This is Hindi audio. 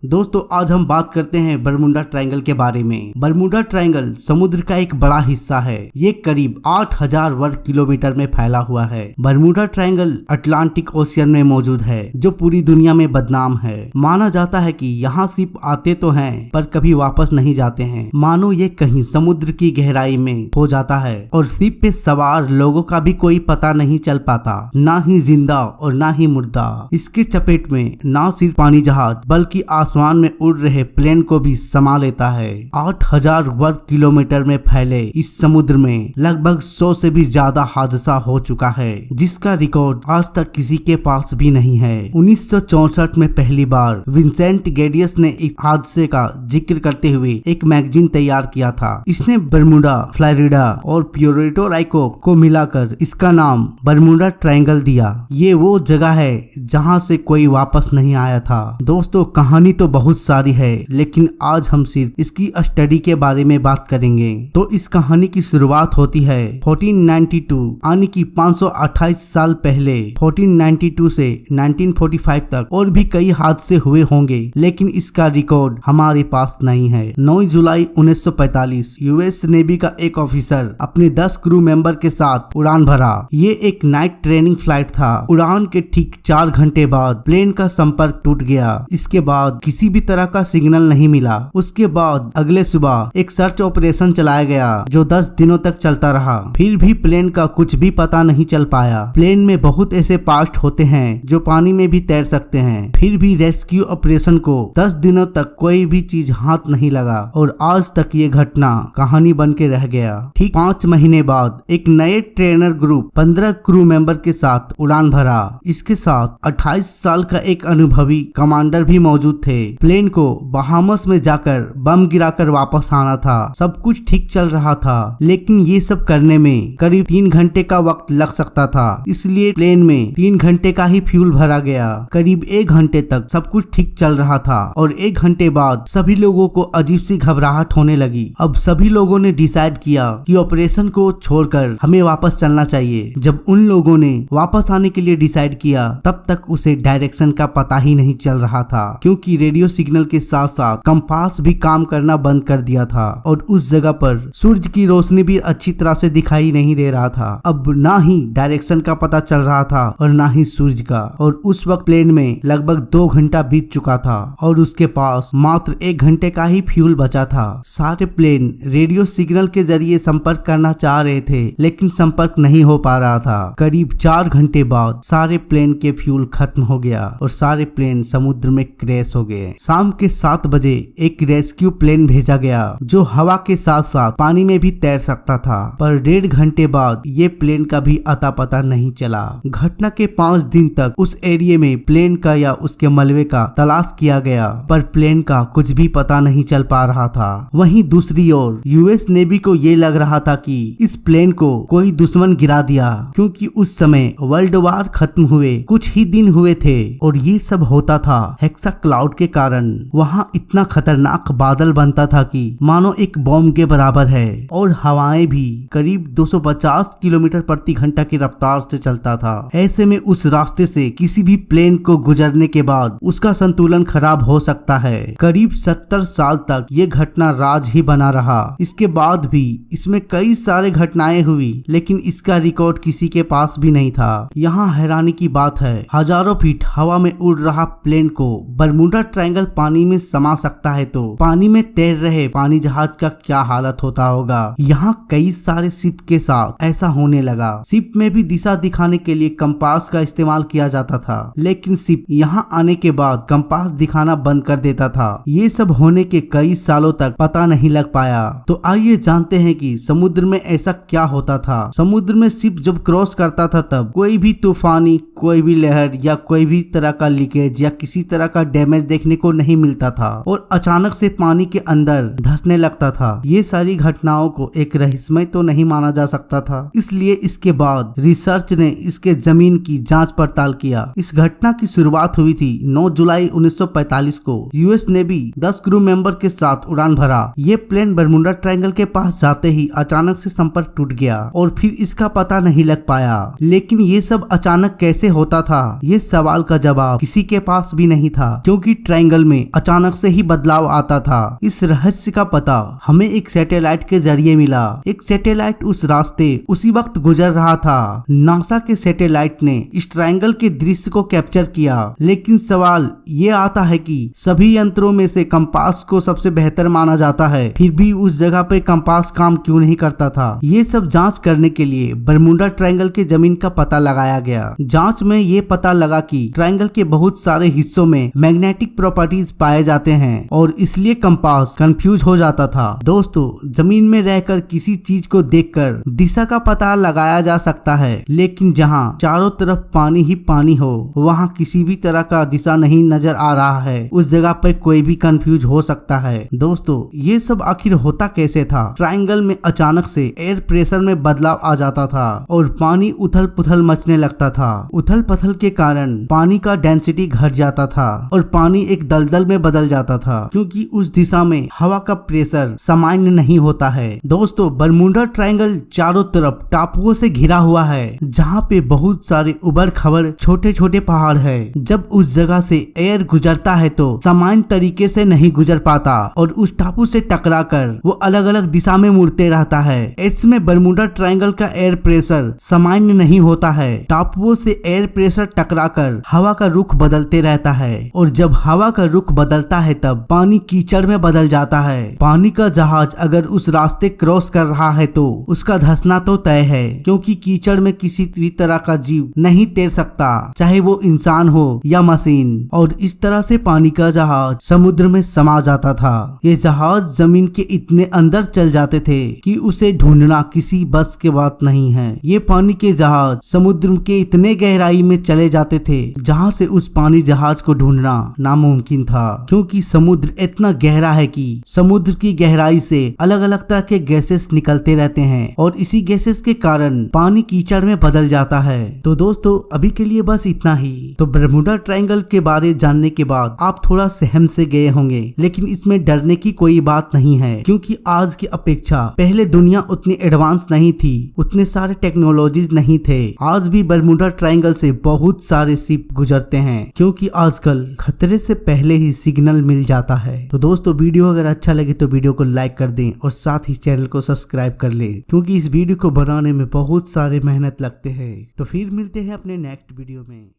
दोस्तों आज हम बात करते हैं बरमुडा ट्रायंगल के बारे में। बरमुडा ट्रायंगल समुद्र का एक बड़ा हिस्सा है। ये करीब 8000 वर्ग किलोमीटर में फैला हुआ है। बरमुडा ट्रायंगल अटलांटिक ओशियन में मौजूद है, जो पूरी दुनिया में बदनाम है। माना जाता है कि यहाँ शिप आते तो हैं पर कभी वापस नहीं जाते हैं, मानो ये कहीं समुद्र की गहराई में खो जाता है और शिप पे सवार लोगों का भी कोई पता नहीं चल पाता, ना ही जिंदा और ना ही मुर्दा। इसके चपेट में ना सिर्फ पानी जहाज बल्कि आसमान में उड़ रहे प्लेन को भी समा लेता है। 8000 वर्ग किलोमीटर में फैले इस समुद्र में लगभग 100 से भी ज्यादा हादसा हो चुका है, जिसका रिकॉर्ड आज तक किसी के पास भी नहीं है। 1964 में पहली बार विंसेंट गेडियस ने इस हादसे का जिक्र करते हुए एक मैगजीन तैयार किया था। इसने बरमुडा, फ्लोरिडा और प्यूर्टो राइको को मिलाकर इसका नाम बरमुडा ट्रायंगल दिया। ये वो जगह है जहाँ से कोई वापस नहीं आया था। दोस्तों कहानी तो बहुत सारी है, लेकिन आज हम सिर्फ इसकी स्टडी के बारे में बात करेंगे। तो इस कहानी की शुरुआत होती है 1492 यानी कि 528 साल पहले। 1492 से 1945 तक और भी कई हादसे हुए होंगे, लेकिन इसका रिकॉर्ड हमारे पास नहीं है। 9 जुलाई 1945 यूएस नेवी का एक ऑफिसर अपने 10 क्रू मेंबर के साथ उड़ान भरा। ये एक नाइट ट्रेनिंग फ्लाइट था। उड़ान के ठीक 4 घंटे बाद प्लेन का संपर्क टूट गया। इसके बाद किसी भी तरह का सिग्नल नहीं मिला। उसके बाद अगले सुबह एक सर्च ऑपरेशन चलाया गया जो 10 दिनों तक चलता रहा। फिर भी प्लेन का कुछ भी पता नहीं चल पाया। प्लेन में बहुत ऐसे पार्ट होते हैं जो पानी में भी तैर सकते हैं। फिर भी रेस्क्यू ऑपरेशन को 10 दिनों तक कोई भी चीज हाथ नहीं लगा और आज तक ये घटना कहानी बन के रह गया। ठीक 5 महीने बाद एक नए ट्रेनर ग्रुप 15 क्रू मेंबर के साथ उड़ान भरा। इसके साथ 28 साल का एक अनुभवी कमांडर भी मौजूद थे। प्लेन को बहामस में जाकर बम गिराकर वापस आना था। सब कुछ ठीक चल रहा था, लेकिन ये सब करने में करीब 3 घंटे का वक्त लग सकता था। इसलिए प्लेन में 3 घंटे का ही फ्यूल भरा गया। करीब 1 घंटे तक सब कुछ ठीक चल रहा था और 1 घंटे बाद सभी लोगों को अजीब सी घबराहट होने लगी। अब सभी लोगों ने डिसाइड किया कि ऑपरेशन को छोड़कर हमें वापस चलना चाहिए। जब उन लोगों ने वापस आने के लिए डिसाइड किया, तब तक उसे डायरेक्शन का पता ही नहीं चल रहा था, क्योंकि रेडियो सिग्नल के साथ साथ कंपास भी काम करना बंद कर दिया था और उस जगह पर सूरज की रोशनी भी अच्छी तरह से दिखाई नहीं दे रहा था। अब ना ही डायरेक्शन का पता चल रहा था और ना ही सूरज का। और उस वक्त प्लेन में लगभग 2 घंटा बीत चुका था और उसके पास मात्र 1 घंटे का ही फ्यूल बचा था। सारे प्लेन रेडियो सिग्नल के जरिए संपर्क करना चाह रहे थे, लेकिन संपर्क नहीं हो पा रहा था। करीब 4 घंटे बाद सारे प्लेन के फ्यूल खत्म हो गया और सारे प्लेन समुद्र में क्रैश हो गए। शाम के 7 बजे एक रेस्क्यू प्लेन भेजा गया जो हवा के साथ साथ पानी में भी तैर सकता था, पर 1.5 घंटे बाद ये प्लेन का भी अता पता नहीं चला। घटना के 5 दिन तक उस एरिया में प्लेन का या उसके मलबे का तलाश किया गया, पर प्लेन का कुछ भी पता नहीं चल पा रहा था। वहीं दूसरी ओर यूएस नेवी को ये लग रहा था कि इस प्लेन को कोई दुश्मन गिरा दिया, क्योंकि उस समय वर्ल्ड वार खत्म हुए कुछ ही दिन हुए थे और ये सब होता था हेक्सा क्लाउड के कारण। वहाँ इतना खतरनाक बादल बनता था कि मानो एक बॉम्ब के बराबर है और हवाएं भी करीब 250 किलोमीटर प्रति घंटा की रफ्तार से चलता था। ऐसे में उस रास्ते से किसी भी प्लेन को गुजरने के बाद उसका संतुलन खराब हो सकता है। करीब 70 साल तक ये घटना राज ही बना रहा। इसके बाद भी इसमें कई सारे घटनाएं हुई, लेकिन इसका रिकॉर्ड किसी के पास भी नहीं था। यहाँ हैरानी की बात है, हजारों फीट हवा में उड़ रहा प्लेन को बरमुडा ट्रायंगल पानी में समा सकता है, तो पानी में तैर रहे पानी जहाज का क्या हालत होता होगा। यहाँ कई सारे शिप के साथ ऐसा होने लगा। शिप में भी दिशा दिखाने के लिए कंपास का इस्तेमाल किया जाता था, लेकिन शिप यहाँ आने के बाद कंपास दिखाना बंद कर देता था। ये सब होने के कई सालों तक पता नहीं लग पाया। तो आइए जानते हैं कि समुद्र में ऐसा क्या होता था। समुद्र में शिप जब क्रॉस करता था, तब कोई भी तूफानी, कोई भी लहर या कोई भी तरह का लीकेज या किसी तरह का डैमेज देखने देखने को नहीं मिलता था और अचानक से पानी के अंदर धंसने लगता था। ये सारी घटनाओं को एक रहस्यमय तो नहीं माना जा सकता था, इसलिए इसके बाद रिसर्च ने इसके जमीन की जांच पड़ताल किया। इस घटना की शुरुआत हुई थी 9 जुलाई 1945 को। यूएस नेवी 10 क्रू मेंबर के साथ उड़ान भरा। ये प्लेन बरमुडा ट्रायंगल के पास जाते ही अचानक से संपर्क टूट गया और फिर इसका पता नहीं लग पाया। लेकिन ये सब अचानक कैसे होता था, ये सवाल का जवाब किसी के पास भी नहीं था, क्योंकि ट्रायंगल में अचानक से ही बदलाव आता था। इस रहस्य का पता हमें एक सैटेलाइट के जरिए मिला। एक सैटेलाइट उस रास्ते उसी वक्त गुजर रहा था। नासा के सैटेलाइट ने इस ट्रायंगल के दृश्य को कैप्चर किया। लेकिन सवाल ये आता है कि सभी यंत्रों में से कंपास को सबसे बेहतर माना जाता है, फिर भी उस जगह पे कंपास काम क्यों नहीं करता था। ये सब जांच करने के लिए बरमुडा ट्रायंगल के जमीन का पता लगाया गया। जांच में ये पता लगा कि ट्रायंगल के बहुत सारे हिस्सों में मैग्नेटिक प्रॉपर्टीज पाए जाते हैं और इसलिए कंपास कंफ्यूज हो जाता था। दोस्तों, जमीन में रहकर किसी चीज को देखकर दिशा का पता लगाया जा सकता है, लेकिन जहाँ चारों तरफ पानी ही पानी हो, वहाँ किसी भी तरह का दिशा नहीं नजर आ रहा है। उस जगह पर कोई भी कंफ्यूज हो सकता है। दोस्तों, ये सब आखिर होता कैसे था। ट्रायंगल में अचानक से एयर प्रेशर में बदलाव आ जाता था और पानी उथल पुथल मचने लगता था। उथल पुथल के कारण पानी का डेंसिटी घट जाता था और पानी एक दलदल में बदल जाता था, क्योंकि उस दिशा में हवा का प्रेशर सामान्य नहीं होता है। दोस्तों, बरमुडा ट्रायंगल चारों तरफ टापुओं से घिरा हुआ है, जहाँ पे बहुत सारे उबड़ खबड़ छोटे छोटे पहाड़ है। जब उस जगह से एयर गुजरता है तो सामान्य तरीके से नहीं गुजर पाता और उस टापू से टकराकर वो अलग अलग दिशा में मुड़ते रहता है। इसमें बरमुडा ट्रायंगल का एयर प्रेशर सामान्य नहीं होता है। टापुओं से एयर प्रेशर टकराकर हवा का रुख बदलते रहता है और जब हवा का रुख बदलता है तब पानी कीचड़ में बदल जाता है। पानी का जहाज अगर उस रास्ते क्रॉस कर रहा है तो उसका धंसना तो तय है, क्योंकि कीचड़ में किसी भी तरह का जीव नहीं तैर सकता, चाहे वो इंसान हो या मशीन। और इस तरह से पानी का जहाज समुद्र में समा जाता था। ये जहाज जमीन के इतने अंदर चल जाते थे कि उसे ढूंढना किसी बस के बात नहीं है। ये पानी के जहाज समुद्र के इतने गहराई में चले जाते थे जहाँ से उस पानी जहाज को ढूंढना नामुमकिन था, क्योंकि समुद्र इतना गहरा है कि समुद्र की गहराई से अलग अलग तरह के गैसेस निकलते रहते हैं और इसी गैसेस के कारण पानी कीचड़ में बदल जाता है। तो दोस्तों, अभी के लिए बस इतना ही। तो बरमुडा ट्रायंगल के बारे जानने के बाद आप थोड़ा सहम से गए होंगे, लेकिन इसमें डरने की कोई बात नहीं है, क्योंकि आज की अपेक्षा पहले दुनिया उतनी एडवांस नहीं थी, उतने सारे टेक्नोलॉजीज नहीं थे। आज भी बरमुडा ट्रायंगल से बहुत सारे शिप गुजरते हैं, क्योंकि आजकल खतरे से पहले ही सिग्नल मिल जाता है। तो दोस्तों, वीडियो अगर अच्छा लगे तो वीडियो को लाइक कर दें और साथ ही चैनल को सब्सक्राइब कर लें, क्योंकि इस वीडियो को बनाने में बहुत सारे मेहनत लगते हैं। तो फिर मिलते हैं अपने नेक्स्ट वीडियो में।